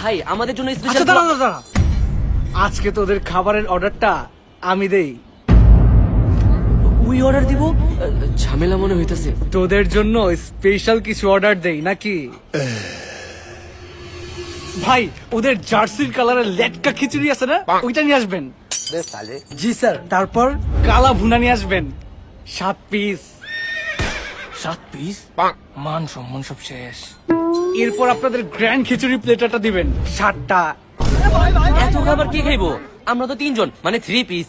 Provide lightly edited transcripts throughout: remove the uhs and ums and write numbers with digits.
ভাই আমাদের জন্য আচ্ছা স্পেশাল দাঁড়া দাঁড়া আজকে তোদের খাবারের অর্ডারটা আমি দেই। উই অর্ডার দিব ঝামেলা মনে হইতাছে। তোদের জন্য স্পেশাল কিছু অর্ডার দেই নাকি? ভাই ওদের জার্সির কালারের লেটকা খিচুড়ি আছে না, ওইটা নিয়ে আসবেন। জি স্যার। তারপর কালা ভুনা নিয়ে আসবেন 7 পিস। 7 পিস? মান সম্মান সব শেষ। এরপর আপনাদের গ্র্যান্ড খিচুড়ি প্লেটারটা দিবেন 7টা। এত খাবার কে খাইবো? আমরা তো 3 জন, মানে 3 পিস।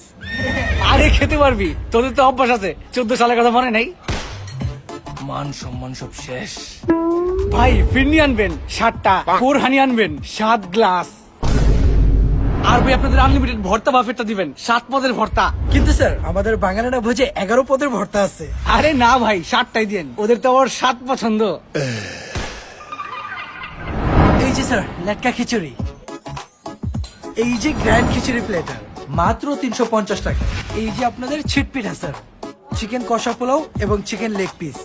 আরে খেতে পারবি, তোদের তো অভ্যাস আছে। 14 সালের কথা মনে নাই? মান সম্মান সব শেষ। ভাই ফিরনি আনবেন 7টা, কোরহানি আনবেন 7 গ্লাস। আর ভাই আপনাদের আনলিমিটেড ভর্তা বাফেটটা দিবেন 7 পদের ভর্তা। কিন্তু স্যার আমাদের বাঙালিরা ভোজে 11 পদের ভর্তা আছে। আরে না ভাই 7টাই দিন, ওদের তো আবার 7 পছন্দ। এই যে স্যার লেটকা খিচুড়ি, এই যে গ্র্যান্ড খিচুড়ি প্লেটার মাত্র 350 টাকা। এই যে আপনাদের ছিটপিঠা স্যার, চিকেন কষা পোলাও এবং চিকেন লেগ পিস,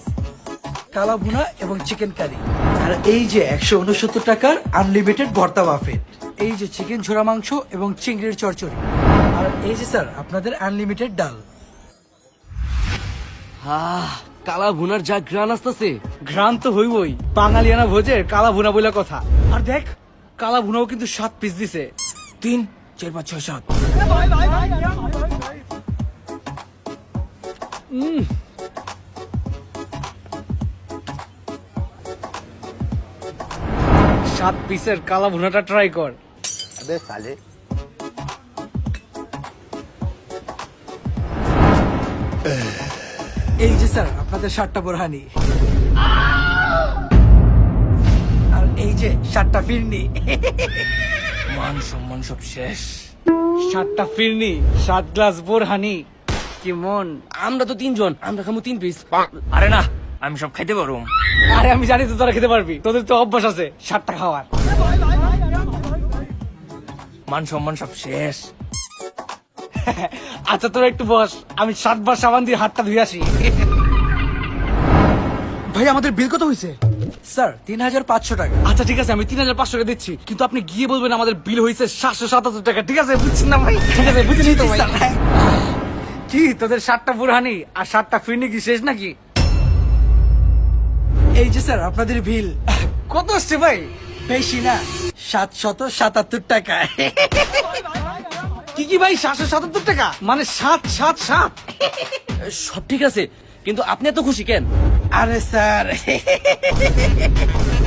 কালা ভুনা এবং চিকেন কারি। আর এই যে 169 টাকার আনলিমিটেড ভর্তা বাফেট, এই যে চিকেন ঝোড়া মাংস এবং চিংড়ির চচ্চড়ি। আর এই যে স্যার আপনাদের আনলিমিটেড ডাল। কালা ভুনার যা গ্রান আসতেছে। ঘ্রাণ তো হইবই, বাঙালিয়ানা ভোজের কালা ভুনা বলে কথা। আর দেখ কালা ভুনাও কিন্তু 7 পিস দিছে। 3 4 5 6 7। সাত পিসের কালা ভুনাটা ট্রাই কর। এই যে স্যার আপনাদের 7টা বোরহানি, আর এই যে 7টা ফিরনি। মান সম্মান সব শেষ। 7টা ফিরনি, 7 গ্লাস বোরহানি। কি মন? আমরা তো 3 জন, আমরা খামু 3 পিস। আরে না, আমি সব খাইতে পারুম। আরে আমি জানি তো তোরা খেতে পারবি, তোদের তো অভ্যাস আছে 7টা খাওয়ার। মান সম্মান সব শেষ। আচ্ছা তোরা একটু বস, আমি 7 বার সাবান দিয়ে হাতটা ধুয়ে আসি। ভাই আমাদের বিল কত হয়েছে? স্যার 3500 টাকা। আচ্ছা ঠিক আছে, আমি 3500 টাকা দিচ্ছি, কিন্তু আপনি গিয়ে বলবেন আমাদের বিল হয়েছে 777 টাকা। ঠিক আছে বুঝছেন না ভাই? ঠিক আছে বুঝলি তো ভাই? কি তোদের 7টা বুরহানি আর 7টা ফিরনি কি শেষ নাকি? এই যে স্যার আপনাদের বিল। কত আসছে ভাই? বেশি না, 777 টাকা। কি কি ভাই 777 টাকা? মানে 777? সব ঠিক আছে, কিন্তু আপনি এত খুশি কেন? আরে স্যার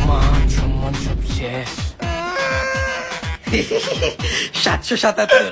মান সম্মান সব শেষ। 777।